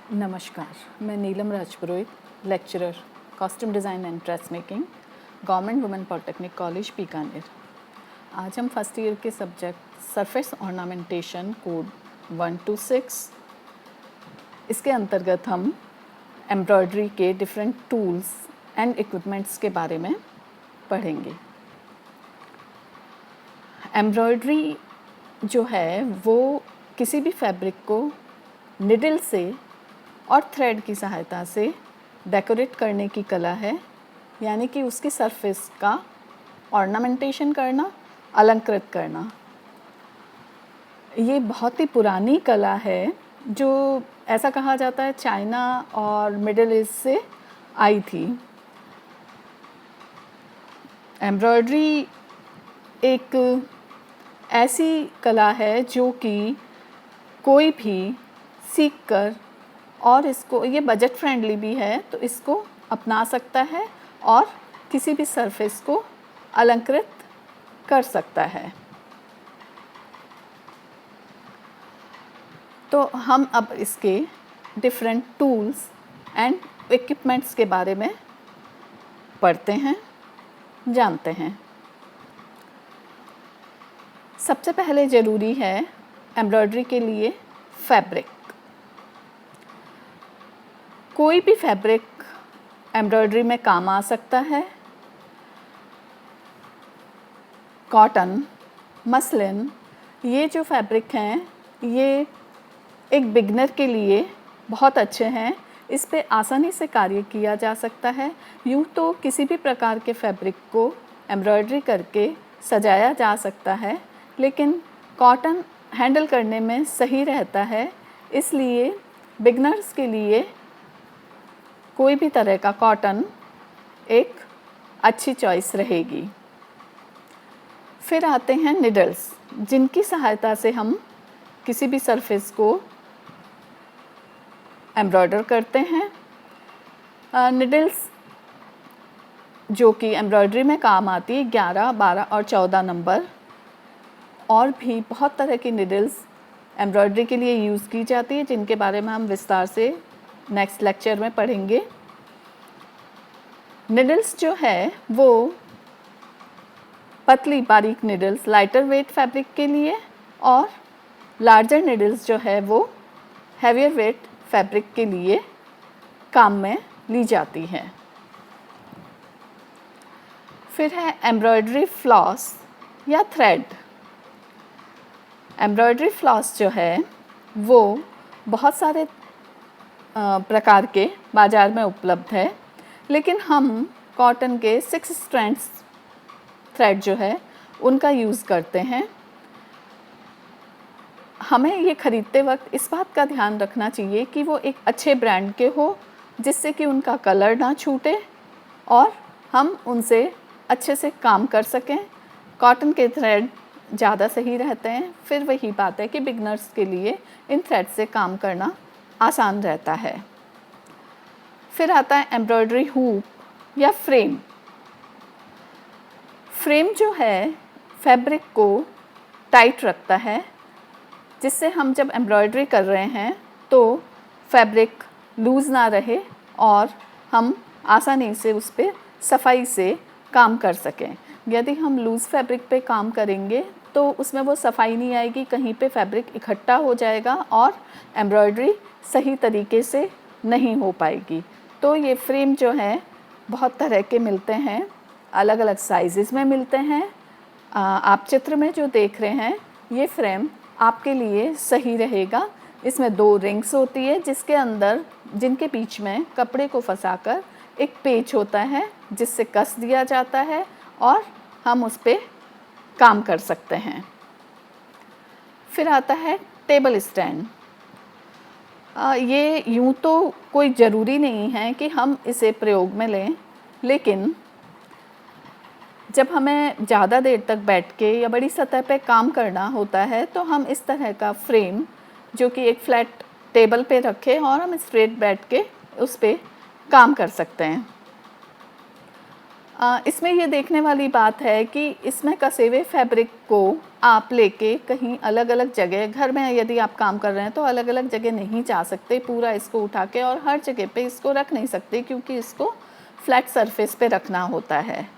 नमस्कार, मैं Neelam Rajpurohit, lecturer costume design and dress making, government women polytechnic college Bikaner. आज हम फर्स्ट ईयर के subject surface ornamentation code 1 to 6 इसके अंतर्गत हम एम्ब्रॉयडरी के डिफरेंट टूल्स एंड इक्विपमेंट्स के बारे में पढ़ेंगे। एम्ब्रॉयडरी जो है वो किसी भी फैब्रिक को निडल से और थ्रेड की सहायता से डेकोरेट करने की कला है, यानी कि उसकी सरफेस का ऑर्नामेंटेशन करना, अलंकृत करना। ये बहुत ही पुरानी कला है जो ऐसा कहा जाता है चाइना और मिडिल ईस्ट से आई थी। एम्ब्रॉयडरी एक ऐसी कला है जो कि कोई भी सीख कर और इसको, ये बजट फ्रेंडली भी है, तो इसको अपना सकता है और किसी भी सरफेस को अलंकृत कर सकता है। तो हम अब इसके डिफरेंट टूल्स एंड इक्विपमेंट्स के बारे में पढ़ते हैं, जानते हैं। सबसे पहले ज़रूरी है एम्ब्रॉयडरी के लिए फैब्रिक। कोई भी फैब्रिक एम्ब्रॉयडरी में काम आ सकता है। कॉटन, मसलिन, ये जो फैब्रिक हैं ये एक बिगनर के लिए बहुत अच्छे हैं। इस पे आसानी से कार्य किया जा सकता है। यूँ तो किसी भी प्रकार के फैब्रिक को एम्ब्रॉयडरी करके सजाया जा सकता है, लेकिन कॉटन हैंडल करने में सही रहता है, इसलिए बिगनर्स के लिए कोई भी तरह का कॉटन एक अच्छी चॉइस रहेगी। फिर आते हैं निडल्स, जिनकी सहायता से हम किसी भी सरफेस को एम्ब्रॉयडर करते हैं। निडल्स जो कि एम्ब्रॉयडरी में काम आती है 11, 12 और 14 नंबर, और भी बहुत तरह की निडल्स एम्ब्रॉयडरी के लिए यूज़ की जाती है, जिनके बारे में हम विस्तार से नेक्स्ट लेक्चर में पढ़ेंगे। निडल्स जो है वो पतली बारीक निडल्स लाइटर वेट फैब्रिक के लिए, और लार्जर निडल्स जो है वो हैवियर वेट फैब्रिक के लिए काम में ली जाती है। फिर है एम्ब्रॉयडरी फ्लॉस या थ्रेड। एम्ब्रॉयडरी फ्लॉस जो है वो बहुत सारे प्रकार के बाज़ार में उपलब्ध है, लेकिन हम कॉटन के 6 स्ट्रैंड्स थ्रेड जो है उनका यूज़ करते हैं। हमें ये ख़रीदते वक्त इस बात का ध्यान रखना चाहिए कि वो एक अच्छे ब्रांड के हो, जिससे कि उनका कलर ना छूटे और हम उनसे अच्छे से काम कर सकें। कॉटन के थ्रेड ज़्यादा सही रहते हैं। फिर वही बात है कि बिगनर्स के लिए इन थ्रेड से काम करना आसान रहता है। फिर आता है एम्ब्रॉयडरी हुक या फ्रेम। फ्रेम जो है फैब्रिक को टाइट रखता है, जिससे हम जब एम्ब्रॉयडरी कर रहे हैं तो फैब्रिक लूज़ ना रहे और हम आसानी से उस पर सफाई से काम कर सकें। यदि हम लूज़ फैब्रिक पे काम करेंगे तो उसमें वो सफाई नहीं आएगी, कहीं पे फैब्रिक इकट्ठा हो जाएगा और एम्ब्रॉयडरी सही तरीके से नहीं हो पाएगी। तो ये फ्रेम जो है बहुत तरह के मिलते हैं, अलग अलग साइज़ेस में मिलते हैं। आप चित्र में जो देख रहे हैं ये फ्रेम आपके लिए सही रहेगा। इसमें 2 रिंग्स होती है, जिनके बीच में कपड़े को फंसाकर एक पेच होता है, जिससे कस दिया जाता है और हम उस पर काम कर सकते हैं। फिर आता है टेबल स्टैंड। ये यूँ तो कोई ज़रूरी नहीं है कि हम इसे प्रयोग में लें, लेकिन जब हमें ज़्यादा देर तक बैठ के या बड़ी सतह पे काम करना होता है तो हम इस तरह का फ्रेम, जो कि एक फ्लैट टेबल पे रखें और हम स्ट्रेट बैठ के उस पर काम कर सकते हैं। इसमें ये देखने वाली बात है कि इसमें कसे हुए फैब्रिक को आप लेके कहीं अलग अलग जगह, घर में यदि आप काम कर रहे हैं तो अलग अलग जगह नहीं जा सकते पूरा इसको उठा के, और हर जगह पे इसको रख नहीं सकते क्योंकि इसको फ्लैट सरफेस पे रखना होता है।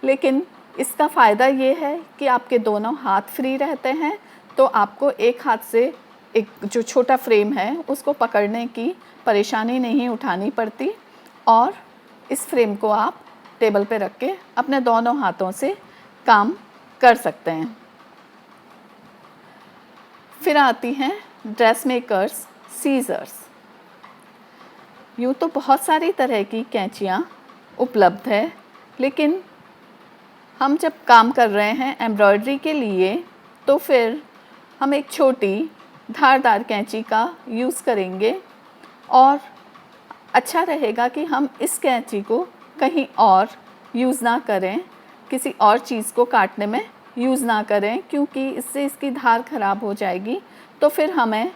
लेकिन इसका फ़ायदा ये है कि आपके दोनों हाथ फ्री रहते हैं, तो आपको एक हाथ से एक जो छोटा फ्रेम है उसको पकड़ने की परेशानी नहीं उठानी पड़ती, और इस फ्रेम को आप टेबल पे रख के अपने दोनों हाथों से काम कर सकते हैं। फिर आती हैं ड्रेस मेकर्स सीजर्स। यूँ तो बहुत सारी तरह की कैंचियाँ उपलब्ध है, लेकिन हम जब काम कर रहे हैं एम्ब्रॉयडरी के लिए तो फिर हम एक छोटी धारदार कैंची का यूज़ करेंगे, और अच्छा रहेगा कि हम इस कैंची को कहीं और यूज़ ना करें, किसी और चीज़ को काटने में यूज़ ना करें, क्योंकि इससे इसकी धार ख़राब हो जाएगी। तो फिर हमें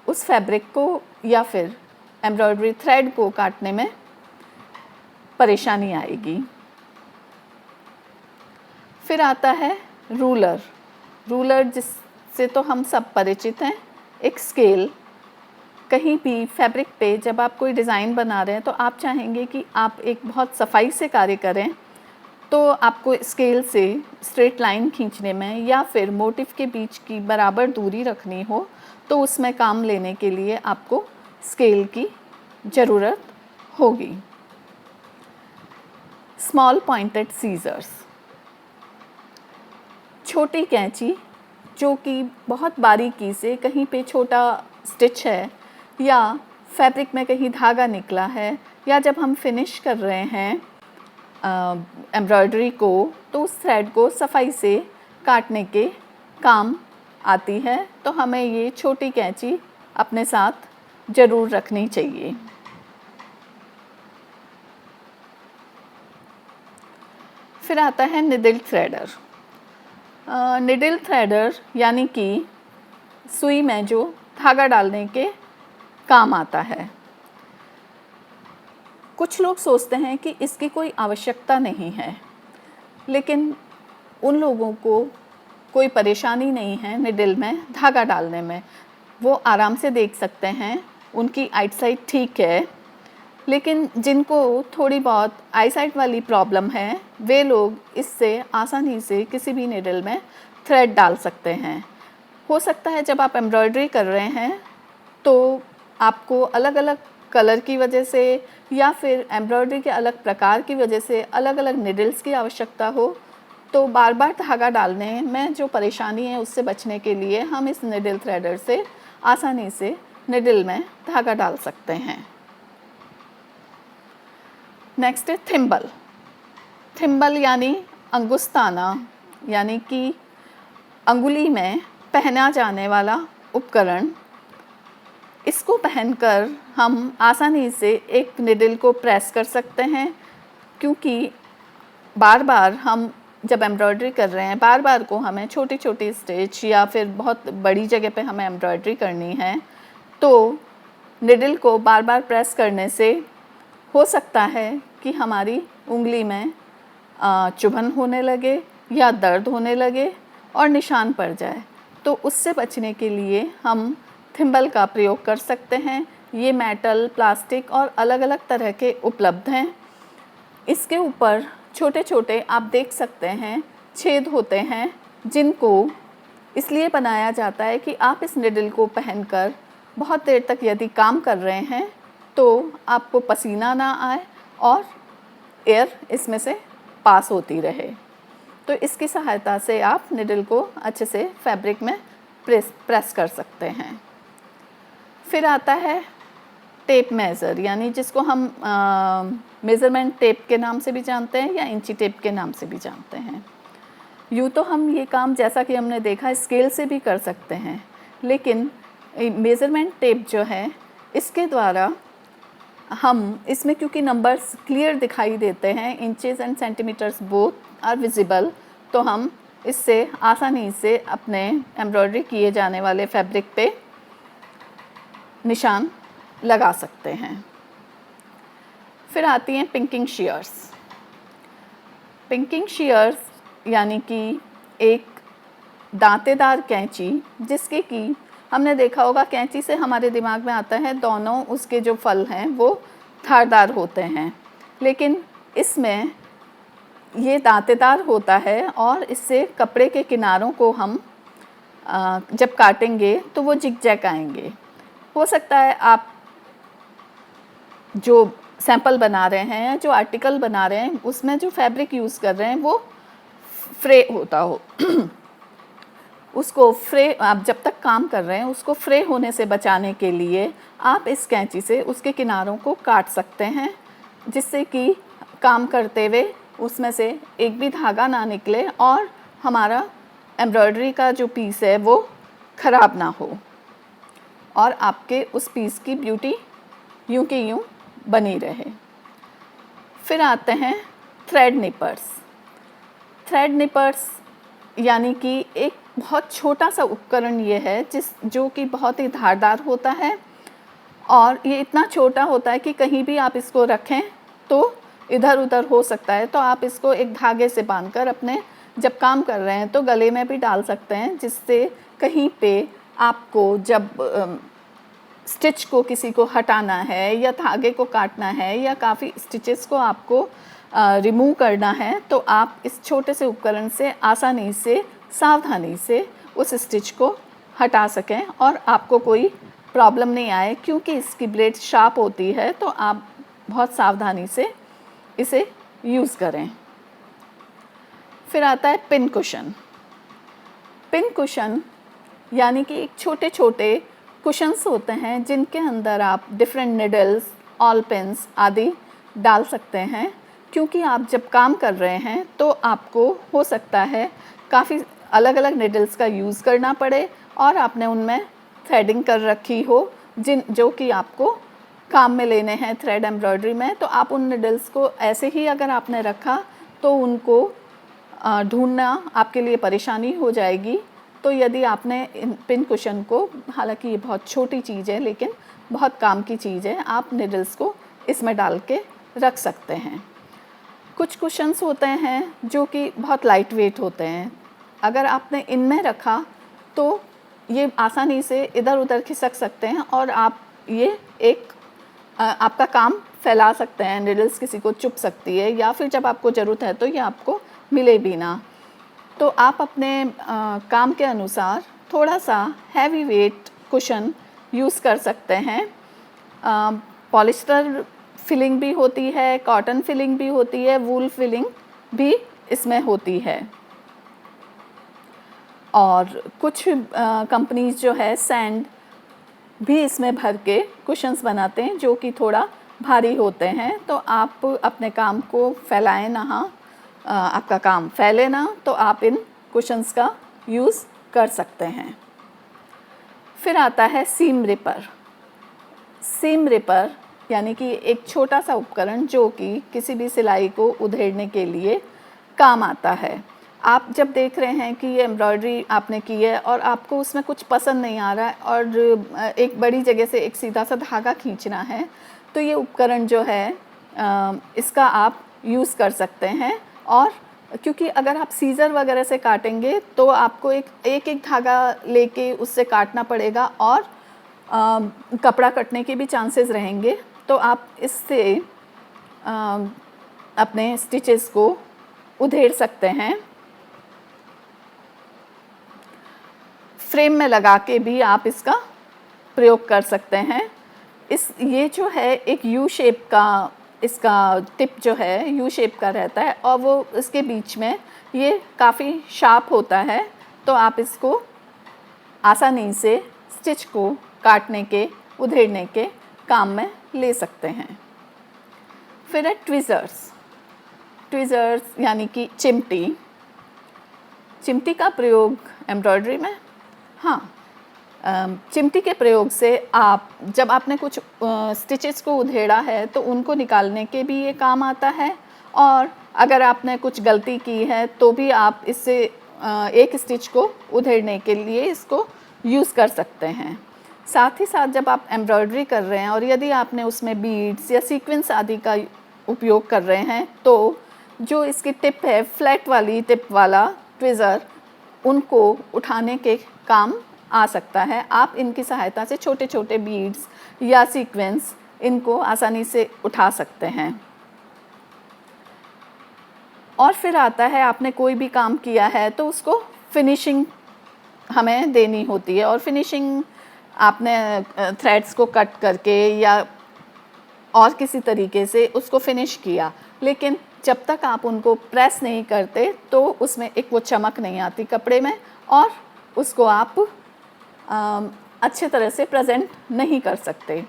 उस फैब्रिक को या फिर एम्ब्रॉयडरी थ्रेड को काटने में परेशानी आएगी। फिर आता है रूलर। रूलर जिससे तो हम सब परिचित हैं। एक स्केल, कहीं भी फैब्रिक पे जब आप कोई डिज़ाइन बना रहे हैं तो आप चाहेंगे कि आप एक बहुत सफाई से कार्य करें, तो आपको स्केल से स्ट्रेट लाइन खींचने में या फिर मोटिव के बीच की बराबर दूरी रखनी हो तो उसमें काम लेने के लिए आपको स्केल की ज़रूरत होगी। स्मॉल पॉइंटेड सीजर्स, छोटी कैंची जो कि बहुत बारीकी से कहीं पे छोटा स्टिच है या फैब्रिक में कहीं धागा निकला है, या जब हम फिनिश कर रहे हैं एम्ब्रॉयडरी को तो उस थ्रेड को सफाई से काटने के काम आती है, तो हमें ये छोटी कैंची अपने साथ ज़रूर रखनी चाहिए। फिर आता है निडल थ्रेडर। निडल थ्रेडर यानी कि सुई में जो धागा डालने के काम आता है। कुछ लोग सोचते हैं कि इसकी कोई आवश्यकता नहीं है, लेकिन उन लोगों को कोई परेशानी नहीं है निडल में धागा डालने में, वो आराम से देख सकते हैं, उनकी आईसाइट ठीक है। लेकिन जिनको थोड़ी बहुत आईसाइट वाली प्रॉब्लम है वे लोग इससे आसानी से किसी भी निडल में थ्रेड डाल सकते हैं। हो सकता है जब आप एम्ब्रॉयडरी कर रहे हैं तो आपको अलग अलग कलर की वजह से या फिर एम्ब्रॉयडरी के अलग प्रकार की वजह से अलग अलग निडल्स की आवश्यकता हो, तो बार बार धागा डालने में जो परेशानी है उससे बचने के लिए हम इस निडल थ्रेडर से आसानी से निडल में धागा डाल सकते हैं। नेक्स्ट है थिम्बल। थिम्बल यानी अंगुस्ताना, यानी कि अंगुली में पहना जाने वाला उपकरण। इसको पहनकर हम आसानी से एक निडल को प्रेस कर सकते हैं, क्योंकि बार बार हम जब एम्ब्रॉयडरी कर रहे हैं बार बार को हमें छोटी छोटी स्टिच या फिर बहुत बड़ी जगह पे हमें एम्ब्रॉयडरी करनी है, तो निडल को बार बार प्रेस करने से हो सकता है कि हमारी उंगली में चुभन होने लगे या दर्द होने लगे और निशान पड़ जाए। तो उससे बचने के लिए हम थिम्बल का प्रयोग कर सकते हैं। ये मेटल, प्लास्टिक और अलग अलग तरह के उपलब्ध हैं। इसके ऊपर छोटे छोटे आप देख सकते हैं छेद होते हैं, जिनको इसलिए बनाया जाता है कि आप इस निडल को पहनकर बहुत देर तक यदि काम कर रहे हैं तो आपको पसीना ना आए और एयर इसमें से पास होती रहे। तो इसकी सहायता से आप निडल को अच्छे से फैब्रिक में प्रेस कर सकते हैं। फिर आता है टेप मेज़र, यानी जिसको हम मेज़रमेंट टेप के नाम से भी जानते हैं या इंची टेप के नाम से भी जानते हैं। यूँ तो हम ये काम जैसा कि हमने देखा स्केल से भी कर सकते हैं, लेकिन मेज़रमेंट टेप जो है इसके द्वारा हम इसमें क्योंकि नंबर्स क्लियर दिखाई देते हैं, inches and centimetres both are visible, तो हम इससे आसानी से अपने एम्ब्रॉयडरी किए जाने वाले फैब्रिक पे निशान लगा सकते हैं। फिर आती हैं पिंकिंग शीयर्स। पिंकिंग शीयर्स यानी कि एक दांतेदार कैंची, जिसके कि हमने देखा होगा कैंची से हमारे दिमाग में आता है दोनों उसके जो फल हैं वो धारदार होते हैं, लेकिन इसमें ये दांतेदार होता है और इससे कपड़े के किनारों को हम जब काटेंगे तो वो जिगजैग आएंगे। हो सकता है आप जो सैंपल बना रहे हैं, जो आर्टिकल बना रहे हैं, उसमें जो फैब्रिक यूज़ कर रहे हैं वो फ्रे होता हो उसको फ्रे, आप जब तक काम कर रहे हैं उसको फ्रे होने से बचाने के लिए आप इस कैंची से उसके किनारों को काट सकते हैं, जिससे कि काम करते हुए उसमें से एक भी धागा ना निकले और हमारा एम्ब्रॉयडरी का जो पीस है वो ख़राब ना हो और आपके उस पीस की ब्यूटी यूं की यूं बनी रहे। फिर आते हैं थ्रेड निपर्स। थ्रेड निपर्स यानी कि एक बहुत छोटा सा उपकरण ये है जो कि बहुत ही धारदार होता है और ये इतना छोटा होता है कि कहीं भी आप इसको रखें तो इधर उधर हो सकता है, तो आप इसको एक धागे से बांधकर अपने जब काम कर रहे हैं तो गले में भी डाल सकते हैं, जिससे कहीं पे आपको जब स्टिच को किसी को हटाना है या धागे को काटना है या काफ़ी स्टिचेस को आपको रिमूव करना है तो आप इस छोटे से उपकरण से आसानी से सावधानी से उस स्टिच को हटा सकें और आपको कोई प्रॉब्लम नहीं आए, क्योंकि इसकी ब्लेड शार्प होती है तो आप बहुत सावधानी से इसे यूज़ करें। फिर आता है पिन कुशन। पिन कुशन यानी कि एक छोटे छोटे कुशन्स होते हैं जिनके अंदर आप डिफरेंट निडल्स, ऑल पिन्स आदि डाल सकते हैं, क्योंकि आप जब काम कर रहे हैं तो आपको हो सकता है काफ़ी अलग अलग निडल्स का यूज़ करना पड़े और आपने उनमें थ्रेडिंग कर रखी हो जो कि आपको काम में लेने हैं थ्रेड एम्ब्रॉयडरी में, तो आप उन निडल्स को ऐसे ही अगर आपने रखा तो उनको ढूंढना आपके लिए परेशानी हो जाएगी। तो यदि आपने इन पिन कुशन को, हालांकि ये बहुत छोटी चीज़ है लेकिन बहुत काम की चीज़ है, आप निडल्स को इसमें डाल के रख सकते हैं। कुछ कुशन्स होते हैं जो कि बहुत लाइट वेट होते हैं, अगर आपने इनमें रखा तो ये आसानी से इधर उधर खिसक सकते हैं और आप ये एक आपका काम फैला सकते हैं, निडल्स किसी को चुभ सकती है या फिर जब आपको ज़रूरत है तो ये आपको मिले भी ना। तो आप अपने काम के अनुसार थोड़ा सा हैवी वेट कुशन यूज़ कर सकते हैं। पॉलिस्टर फिलिंग भी होती है, कॉटन फिलिंग भी होती है, वूल फिलिंग भी इसमें होती है और कुछ कंपनीज जो है सैंड भी इसमें भर के कुशन्स बनाते हैं जो कि थोड़ा भारी होते हैं। तो आप अपने काम को फैलाएं ना, आपका काम फैले ना, तो आप इन कुशन्स का यूज़ कर सकते हैं। फिर आता है सीम रिपर। सीम रिपर यानी कि एक छोटा सा उपकरण जो कि किसी भी सिलाई को उधेड़ने के लिए काम आता है। आप जब देख रहे हैं कि ये एम्ब्रॉयडरी आपने की है और आपको उसमें कुछ पसंद नहीं आ रहा है और एक बड़ी जगह से एक सीधा सा धागा खींचना है, तो ये उपकरण जो है इसका आप यूज़ कर सकते हैं। और क्योंकि अगर आप सीज़र वगैरह से काटेंगे तो आपको एक धागा लेके उससे काटना पड़ेगा और कपड़ा कटने के भी चांसेस रहेंगे, तो आप इससे अपने स्टिचेस को उधेड़ सकते हैं। फ्रेम में लगा के भी आप इसका प्रयोग कर सकते हैं। ये जो है एक यू शेप का, इसका टिप जो है यू शेप का रहता है और वो इसके बीच में ये काफ़ी शार्प होता है, तो आप इसको आसानी से स्टिच को काटने के, उधेड़ने के काम में ले सकते हैं। फिर है ट्विज़र्स। ट्विज़र्स यानी कि चिमटी। चिमटी का प्रयोग एम्ब्रॉयडरी में, हाँ, चिमटी के प्रयोग से आप जब आपने कुछ स्टिचेस को उधेड़ा है तो उनको निकालने के भी ये काम आता है और अगर आपने कुछ गलती की है तो भी आप इससे एक स्टिच को उधेड़ने के लिए इसको यूज़ कर सकते हैं। साथ ही साथ जब आप एम्ब्रॉयडरी कर रहे हैं और यदि आपने उसमें बीड्स या सीक्वेंस आदि का उपयोग कर रहे हैं तो जो इसकी टिप है, फ्लैट वाली टिप वाला ट्विज़र, उनको उठाने के काम आ सकता है। आप इनकी सहायता से छोटे छोटे बीड्स या सीक्वेंस इनको आसानी से उठा सकते हैं। और फिर आता है, आपने कोई भी काम किया है तो उसको फिनिशिंग हमें देनी होती है, और फिनिशिंग आपने थ्रेड्स को कट करके या और किसी तरीके से उसको फिनिश किया, लेकिन जब तक आप उनको प्रेस नहीं करते तो उसमें एक वो चमक नहीं आती कपड़े में, और उसको आप अच्छे तरह से प्रेजेंट नहीं कर सकते।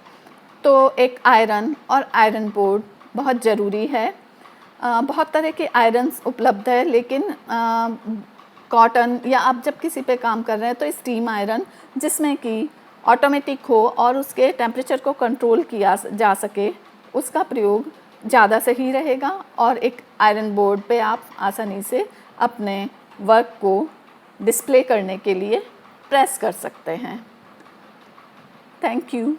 तो एक आयरन और आयरन बोर्ड बहुत ज़रूरी है। बहुत तरह के आयरन्स उपलब्ध है, लेकिन कॉटन या आप जब किसी पे काम कर रहे हैं तो स्टीम आयरन जिसमें कि ऑटोमेटिक हो और उसके टेम्परेचर को कंट्रोल किया जा सके, उसका प्रयोग ज़्यादा सही रहेगा, और एक आयरन बोर्ड पे आप आसानी से अपने वर्क को डिस्प्ले करने के लिए प्रेस कर सकते हैं। Thank you.